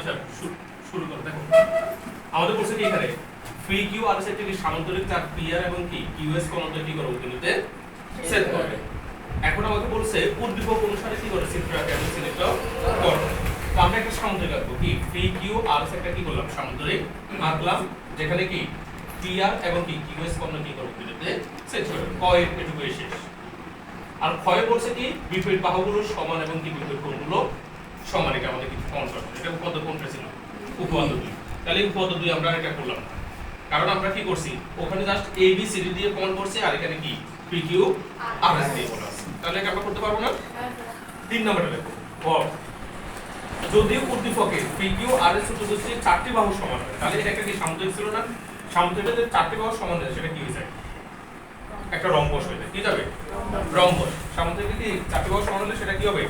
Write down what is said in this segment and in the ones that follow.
আচ্ছা শুরু করো। দেখো আমাদের বলছে কি এখানে ফ্রি কিউ আর এস একটি সামান্তরিক চাপ পিআর এবং কি কিউএস কোণকে কি করো বিন্দুতে সেট করবে। এখন আমাকে বলছে উদ্দীপক অনুসারে কি করে চিত্রটাকে আমি সিলেক্ট করব। তো আমরা একটা সামান্তরিক আঁকবো কি ফ্রি কিউ আর এস একটা কি করলাম সামান্তরিক আঁকলাম যেখানে কি পিআর এবং কি কিউএস কোণ কি করব বিন্দুতে সেট করব। ক এর এটুকু শেষ। আর ক্ষয় বলছে কি বিপরীত বাহুগুলো সমান এবং কি বিপরীত কোণগুলো সমান। এটা আমাদের কিছু প্রমাণ করতে হবে। এটা উপপাদ্য কোনটা ছিল? উপপাদ্য 2। তাহলে উপপাদ্য 2 আমরা এটা করলাম না, কারণ আমরা কি করছি ওখানে just A B C D দিয়ে প্রমাণ করছি আর এখানে কি পি কিউ আর এস দিয়ে বলা আছে। তাহলে এটা আমরা করতে পারবো না। 3 নম্বরে দেখো যদি উদ্দীপকের পি কিউ আর এস চতুর্ভুজের চারটি বাহু সমান হয় তাহলে এটা কি সামুদ্রিক ছিল না? সামুদ্রিকের যে চারটি বাহু সমান হয় সেটা কি হয়ে যায়? একটা রম্বস হয়ে যায়। কি যাবে? রম্বস। সামুদ্রিকের কি চারটি বাহু সমান হলে সেটা কি হবে?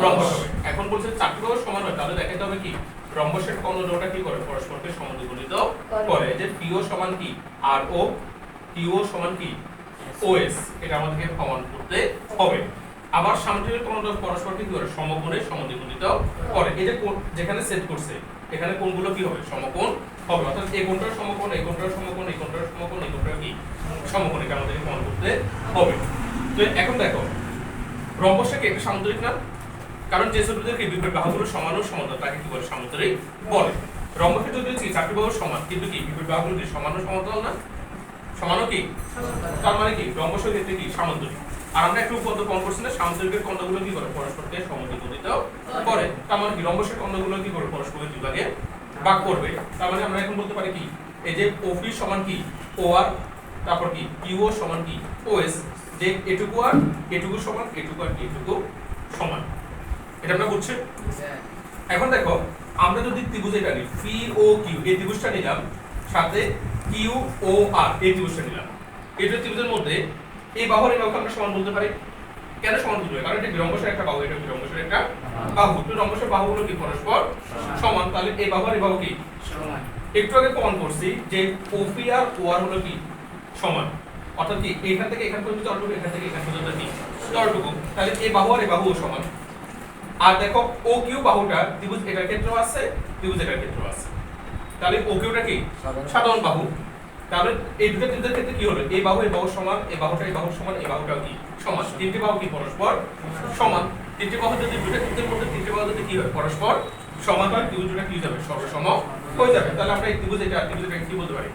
রম্বস হবে। এখন বলছে চারটি বাহু সমান হয় তাহলে দেখাতে হবে কি রম্বসের কোণ দুটোটা কি করে পরস্পরকে সমানুপাতিক করে। যে পিও সমান কি আর ও, কিউ সমান কি ওএস। এটা আমাদেরকে প্রমাণ করতে হবে। আবার সামুদ্রিক কোণ দুটো পরস্পরকে কি করে সমকোণে সমানুপাতিক করে। এই যে যেখানে সেট করছে এখানে কোণগুলো কি হবে? সমকোণ হবে। অর্থাৎ এই কোণটার সমকোণ, এই কোণটার সমকোণ, এই কোণটার সমকোণ, এই কোণটার কি সমকোণ। এটা আমাদেরকে প্রমাণ করতে হবে। তো এখন দেখো রম্বসটা কি একটা সামুদ্রিক না? কারণ যে চতুর্ভুজের কি বিপরীত বাহুগুলো সমান ও সমান্তরাল তাকে কি বলে? সামুদ্রিক বলে। রম্বসের যদি চারটি বাহু সমান কিন্তু কি বিপরীত বাহুগুলো কি সমান ও সমান্তরাল না? সমান ও কি তার মানে কি রম্বসের ক্ষেত্রে কি সামুদ্রিক। আর আমরা একটু উপপাদ্য প্রমাণ করছি না সামুদ্রিকের খণ্ডগুলো কি করে পরস্পরকে সমানুপাতিক করে। তার মানে কি রম্বসের খণ্ডগুলো কি করে পরস্পরকে দুই ভাগে ভাগ করবে। তার মানে আমরা এখন বলতে পারি কি এই যে ওপি সমান কি ওআর, তারপর কি কিউও সমান কি ওএস। যে এটুকু আর এটুকু সমান, এটুকু আর এটুকু সমান। এটা আমরা বুঝছি। এখন দেখো আমরা যদি ত্রিভুজ এটা নিই পি ও কিউ এই ত্রিভুজটা নিলাম, সাথে কিউ ও আর এই ত্রিভুজটা নিলাম। এই দুই ত্রিভুজের মধ্যে এই বাহুর এই বাহুকে আমরা সমান বলতে পারি। কেন সমান বলতে পারি? কারণ এটা বিরম্বসের একটা বাহু, এটা বিরম্বসের একটা বাহু। তো রম্বসের বাহুগুলো কি পরস্পর সমান। তাহলে এই বাহু আর এই বাহু কি সমান। একটু আগে প্রমাণ করছি যে ওপি আর ও আর হলো কি সমান। অর্থাৎ কি এখান থেকে এখান পর্যন্ত তলটুকু, এখান থেকে এখান পর্যন্ত কি তলটুকু। তাহলে এই বাহু আর এই বাহু সমান। আর দেখো ও কিউ বাহুটা ত্রিভুজ এটার ক্ষেত্রেও আছে, ত্রিভুজ এটার ক্ষেত্রেও আছে। তাহলে ও কিউটা কি সাধারণ বাহু। তাহলে এই দুটো ত্রিভুজের ক্ষেত্রে কি হলো? এই বাহু এই বাহু সমান, এই বাহুটা এই বাহু সমান, এই বাহুটাও কি সমান। তিনটি বাহু কি পরস্পর সমান। তিনটি বাহু যদি দুটো ত্রিভুজের মধ্যে তিনটি বাহু যদি কি হয় পরস্পর সমান হয় ত্রিভুজ দুটো কি যাবে? সর্বসম হয়ে যাবে। তাহলে আমরা এই ত্রিভুজ এটা ত্রিভুজটাকে কি বলতে পারি?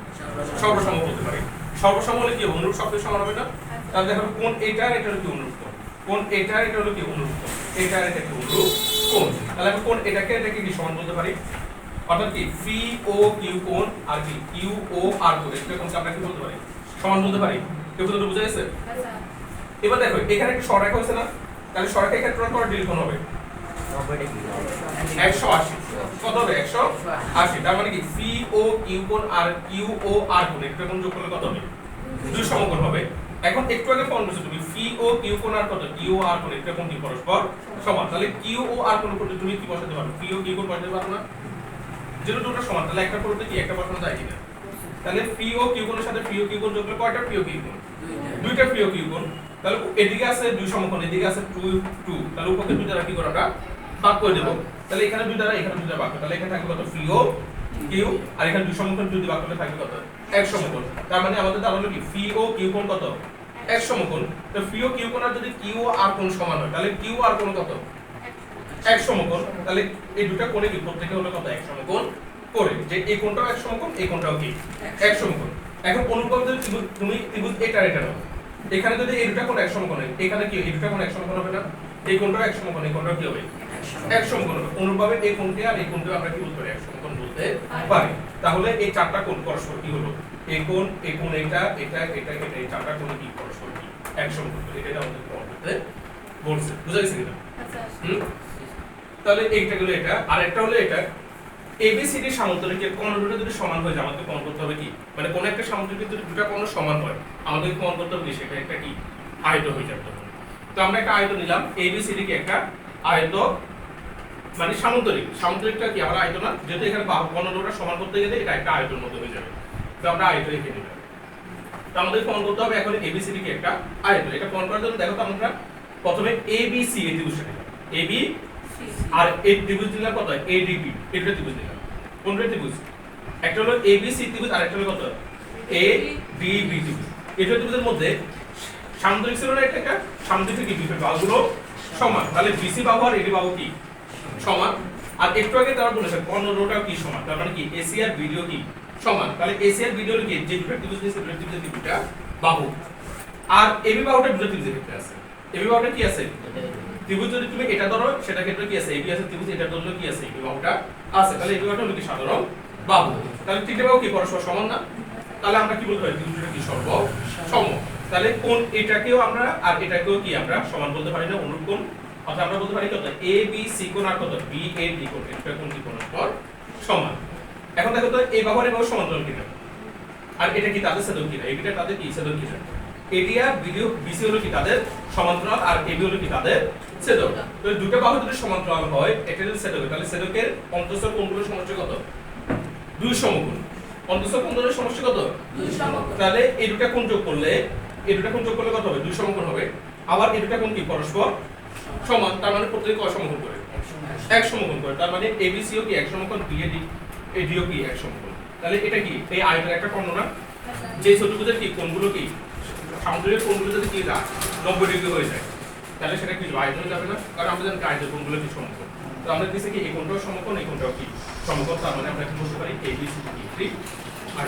সর্বসম বলতে পারি। সর্বসম হলে কি অনুরূপ শব্দ সমান হবে না? তাহলে দেখো কোণ এটা আর এটা হলো কি অনুরূপ কোণ, কোণ এটা আর এটা হলো কি অনুরূপ কোণ, এটা আর এটা কি অনুরূপ কোণ। তাহলে আমি কোণ এটাকে এটাকে কি সমান বলতে পারি। অর্থাৎ কি পি ও কিউ কোণ আর কি কিউ ও আর কোণ এটা কোণকে আমরা কি বলতে পারি? সমান বলতে পারি। কেউ তো বুঝা গেছে? এবার দেখো এখানে একটা সরলরেখা হয়েছে না? তাহলে সরলরেখা এখানে প্রয়োগ করার ডিল কোণ হবে 180। কত হবে? 180। তার মানে কি পি ও কিউ কোণ আর কিউ ও আর কোণ এটা কোণ যোগ করলে কত হবে? দুই সমকোণ হবে। এখন একটু আগে ফর্ম করছো তুমি পি ও কিউ কোণ আর কত কিউ ও আর কোণ এটা কোণ কি পরস্পর সমান। তাহলে কিউ ও আর কোণ করতে তুমি কি বসাতে পারো? পি ও কিউ কোণ বসাতে পারো না? যেহেতু দুটো সমান তাহলে একটা করতে কি একটা বসানো যায় কিনা? তাহলে পি ও কিউ কোণের সাথে পি ও কিউ কোণ যোগ করলে কয়টা পি ও কিউ কোণ? দুইটা পি ও কিউ কোণ। তাহলে এদিকে আছে দুই সমকোণ, এদিকে আছে 2 2। তাহলে উপরে দুই দ্বারা কি করব আমরা? ভাগ করে দেব। তাহলে এখানে দুই দ্বারা এখানে দুই দ্বারা ভাগ করব। তাহলে এখানে থাকবে কত? পি ও কিউ আর এখানে দুই সমকোণ যদি ভাগ করলে থাকবে কত? এক সমকোণ। তার মানে আমাদের দাঁড়ালো কি পি ও কিউ কোণ কত? এক সমকোণ। তো পি ও কিউ কোণ আর যদি কিউ ও আর কোণ সমান হয় তাহলে কিউ আর কোণ কত? এক সমকোণ। তাহলে এই দুটো কোণে কি প্রত্যেকটা হলো কত? এক সমকোণ করে। যে এই কোণটাও এক সমকোণ, এই কোণটাও কি এক সমকোণ। এখন অনুপাত যদি তুমি ত্রিভুজ এটা এটা নাও, এখানে যদি এই দুটো কোণ এক সমকোণ হয় এখানে কি এই দুটো কোণ এক সমকোণ হবে না? এই কোণটাও এক সমকোণ, এই কোণটাও কি হবে? এক সমকোণ হবে। অনুপাতে এই কোণকে আর এই কোণকে আমরা কি বলতে পারি? এক সমকোণ বলতে পারি। তাহলে এই চারটা কোণ পরস্পর কি হলো? এই কোণ এটা এটা এটা এটা এই চারটা কোণ কি পরস্পর কি এক সমকোণ। এটা আমাদের প্রমাণ করতে বলছে। বুঝা গেছে কিনা? তাহলে এইটা গেল এটা। আর একটা হলো এটা এবিসিডি সামান্তরিকের কোণ দুটো যদি সমান হয় আমাদের প্রমাণ করতে হবে কি মানে কোন একটা সামান্তরিকের যদি দুটো কোণ সমান হয় আমাদের প্রমাণ করতে হবে সেটা একটা কি আয়ত হয়ে যাবে। তো আমরা একটা আয়ত নিলাম এবিসিডি কে একটা আয়ত মানে সামান্তরিক। সামান্তরিকটা কি আমরা আয়ত না? যেহেতু এখানে কোণ দুটো সমান করতে গেলে এটা একটা আয়তের মতো হয়ে যাবে। তো আমরা আয়ত রেখে দিলাম। তো আমাদের প্রমাণ করতে হবে এখন এবিসিডি কে একটা আয়ত। এটা প্রমাণ করার জন্য দেখো তো আমরা প্রথমে এবিসি এই ত্রিভুজটা নিলাম। এবি আর এই ত্রিভুজ দিলাম কত? এডিবি। এটা ত্রিভুজ দিলাম। কোনটা ত্রিভুজ? একটা হলো ABC ত্রিভুজ আর একটা হলো কত ADB ত্রিভুজ। এই দুটো ত্রিভুজের মধ্যে সামুদ্রিক ছিল না একটা সামুদ্রিক কি দুটো বাহুগুলো সমান, তাহলে BC বাহু আর AD বাহু কি সমান। আর একটু আগে তারা বলেছে কর্ণটাও কি সমান, তার মানে কি AC আর BD কি সমান, তাহলে AC আর BD হলো কি যে দুটো ত্রিভুজ নিয়েছে দুটো ত্রিভুজের দুটো বাহু। আর AB বাহুটা দুটো ত্রিভুজের ক্ষেত্রে আছে। AB বাহুটা কি আছে? ত্রিভুজ যদি তুমি এটা ধরো সেটা ক্ষেত্রে কি আছে? AB আছে ত্রিভুজ, এটা ধরলে কি আছে? AB বাহুটা আছে, তাহলে AB বাহুটা হলো কি সাধারণ বাহু। তাহলে তিনটে বাহু কি পরস্পর সমান না? তাহলে আমরা কি বলতে পারি ত্রিভুজটা কি সর্বসম। তাহলে কোন এটাকেও আমরা আর এটাকেও কি আমরা সমান বলতে পারি না, অনুরূপ কোণ। অর্থাৎ আমরা বলতে পারি কত ABC কোণ আর কত BAD কোণ, এটা কোণ কি পরস্পর সমান। এখন দেখো তো এই বাহু আর এই বাহু সমান্তরাল কিনা, আর এটা কি তাদের ছেদক কিনা, এটা তাদের কি ছেদক কিনা। AD আর BC হলো কি তাদের সমান্তরাল আর AB হলো কি তাদের ছেদক। তো দুটো বাহু যদি সমান্তরাল হয় এটা যদি ছেদক, তাহলে ছেদকের অন্তঃস্থ কোণগুলোর সমষ্টি কত? 2 সমকোণ। অন্তঃস্থ কোণগুলোর সমষ্টি কত? 2 সমকোণ। তাহলে এই দুটো কোণ যোগ করলে কত হবে? 2 সমকোণ হবে। আবার এই দুটো কোণ কি পরস্পর সমান, তার মানে প্রত্যেকে কয় সমকোণ করে? 1 সমকোণ করে। তার মানে ABC ও কি 1 সমকোণ, AD ও কি 1 সমকোণ। তাহলে এটা কি এই আয়তের একটা কর্ণ না? যে চতুর্ভুজের কি কোণগুলো কি সামুদ্রিক কোণগুলো যদি কি না 90 ডিগ্রি হয়ে যায় তাহলে সেটা কি আয়তন যাবে না, কারণ আমরা জানি আয়তের কোণগুলো কি সমকোণ। তো আমরা দিছি কি এই কোণটাও সমকোণ এই কোণটাও কি সমকোণ, তার মানে আমরা কি বলতে পারি ABC কি 3 আর